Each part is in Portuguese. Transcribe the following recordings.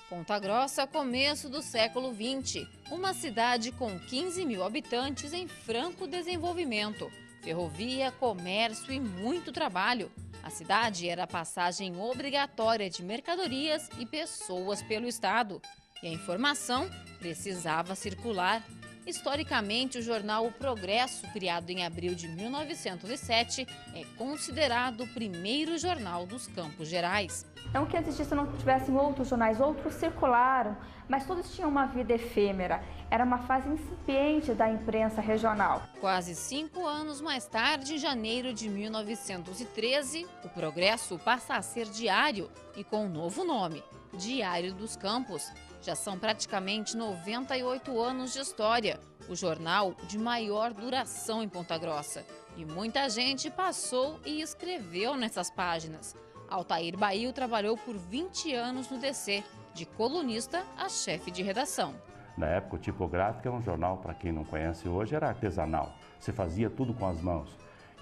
Ponta Grossa, começo do século XX. Uma cidade com 15 mil habitantes em franco desenvolvimento. Ferrovia, comércio e muito trabalho. A cidade era a passagem obrigatória de mercadorias e pessoas pelo estado. E a informação precisava circular. Historicamente, o jornal O Progresso, criado em abril de 1907, é considerado o primeiro jornal dos Campos Gerais. Não que antes disso não tivessem outros jornais, outros circularam, mas todos tinham uma vida efêmera. Era uma fase incipiente da imprensa regional. Quase 5 anos mais tarde, em janeiro de 1913, o Progresso passa a ser diário e com um novo nome, Diário dos Campos. Já são praticamente 98 anos de história, o jornal de maior duração em Ponta Grossa. E muita gente passou e escreveu nessas páginas. Altair Bail trabalhou por 20 anos no DC, de colunista a chefe de redação. Na época, o Tipográfico é um jornal, para quem não conhece hoje, era artesanal. Você fazia tudo com as mãos.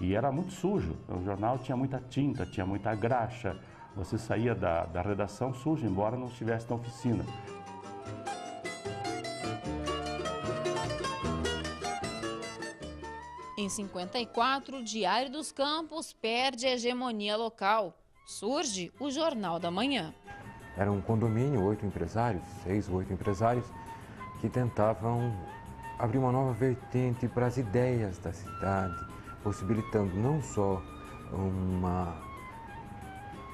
E era muito sujo. O jornal tinha muita tinta, tinha muita graxa. Você saía da redação sujo, embora não estivesse na oficina. Em 54, o Diário dos Campos perde a hegemonia local. Surge o Jornal da Manhã. Era um condomínio, 8 empresários, 6 ou 8 empresários, que tentavam abrir uma nova vertente para as ideias da cidade, possibilitando não só uma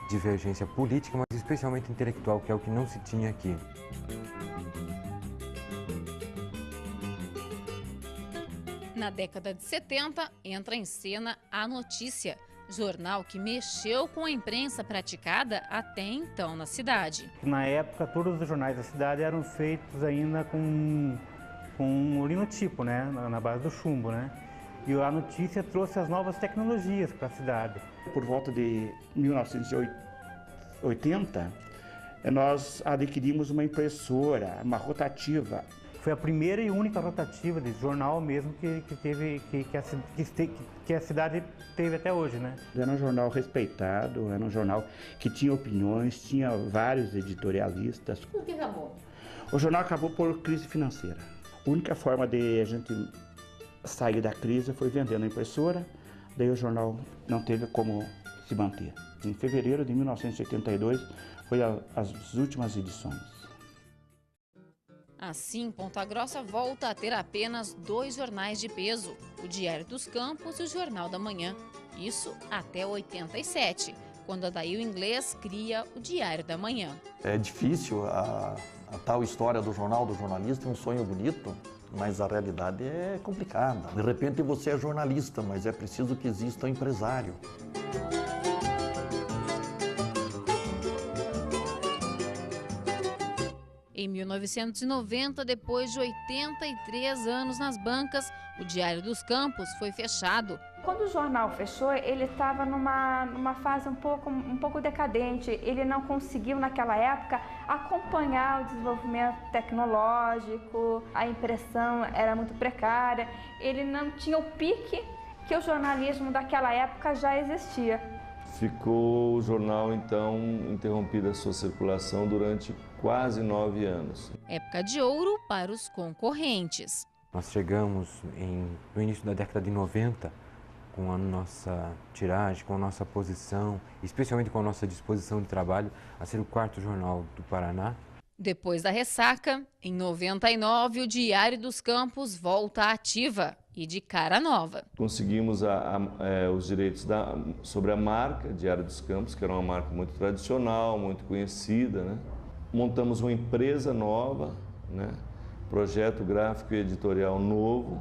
divergência política, mas especialmente intelectual, que é o que não se tinha aqui. Na década de 70, entra em cena A Notícia, jornal que mexeu com a imprensa praticada até então na cidade. Na época, todos os jornais da cidade eram feitos ainda com um linotipo, né, na base do chumbo, né? E a Notícia trouxe as novas tecnologias para a cidade. Por volta de 1980, nós adquirimos uma impressora, uma rotativa. Foi a primeira e única rotativa de jornal mesmo que a cidade teve até hoje, né? Era um jornal respeitado, era um jornal que tinha opiniões, tinha vários editorialistas. Por que acabou? O jornal acabou por crise financeira. A única forma de a gente sair da crise foi vendendo a impressora, daí o jornal não teve como se manter. Em fevereiro de 1982 foi as últimas edições. Assim, Ponta Grossa volta a ter apenas 2 jornais de peso, o Diário dos Campos e o Jornal da Manhã. Isso até 87, quando Adail Inglês cria o Diário da Manhã. É difícil, a tal história do jornal, do jornalista, é um sonho bonito, mas a realidade é complicada. De repente você é jornalista, mas é preciso que exista um empresário. Em 1990, depois de 83 anos nas bancas, o Diário dos Campos foi fechado. Quando o jornal fechou, ele estava numa fase um pouco decadente. Ele não conseguiu, naquela época, acompanhar o desenvolvimento tecnológico, a impressão era muito precária, ele não tinha o pique que o jornalismo daquela época já existia. Ficou o jornal, então, interrompida a sua circulação durante quase 9 anos. Época de ouro para os concorrentes. Nós chegamos no início da década de 90, com a nossa tiragem, com a nossa posição, especialmente com a nossa disposição de trabalho, a ser o 4º jornal do Paraná. Depois da ressaca, em 99, o Diário dos Campos volta à ativa e de cara nova. Conseguimos os direitos sobre a marca Diário dos Campos, que era uma marca muito tradicional, muito conhecida, né? Montamos uma empresa nova, né? Projeto gráfico e editorial novo,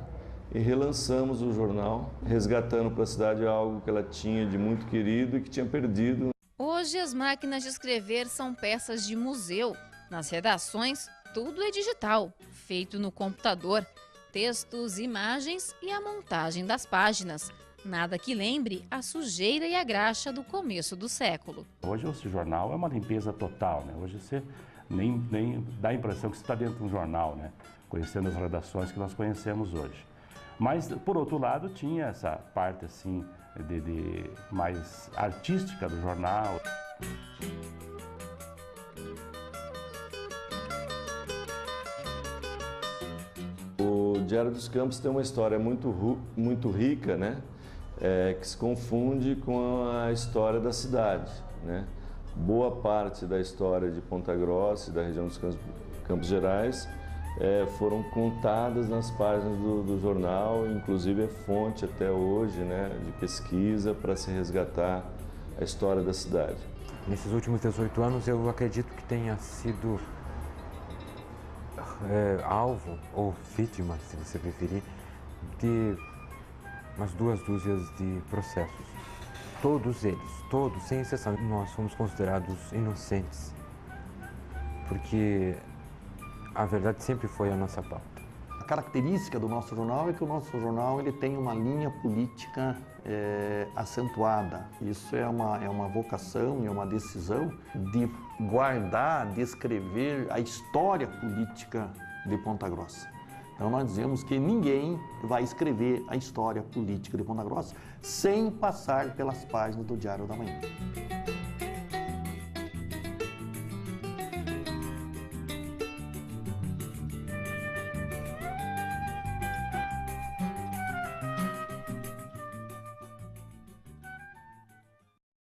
e relançamos o jornal, resgatando para a cidade algo que ela tinha de muito querido e que tinha perdido. Hoje as máquinas de escrever são peças de museu. Nas redações, tudo é digital, feito no computador. Textos, imagens e a montagem das páginas. Nada que lembre a sujeira e a graxa do começo do século. Hoje esse jornal é uma limpeza total, né? Hoje você nem dá a impressão que você está dentro de um jornal, né? Conhecendo as redações que nós conhecemos hoje. Mas, por outro lado, tinha essa parte assim, mais artística do jornal. Diário dos Campos tem uma história muito rica, né? Que se confunde com a história da cidade, né? Boa parte da história de Ponta Grossa e da região dos Campos Gerais foram contadas nas páginas do jornal, inclusive é fonte até hoje, né, de pesquisa para se resgatar a história da cidade. Nesses últimos 18 anos, eu acredito que tenha sido alvo, ou vítima, se você preferir, de umas 2 dúzias de processos. Todos eles, todos, sem exceção, nós fomos considerados inocentes, porque a verdade sempre foi a nossa pauta. A característica do nosso jornal é que o nosso jornal ele tem uma linha política acentuada. Isso é uma vocação e uma decisão de guardar, de escrever a história política de Ponta Grossa. Então nós dizemos que ninguém vai escrever a história política de Ponta Grossa sem passar pelas páginas do Diário da Manhã.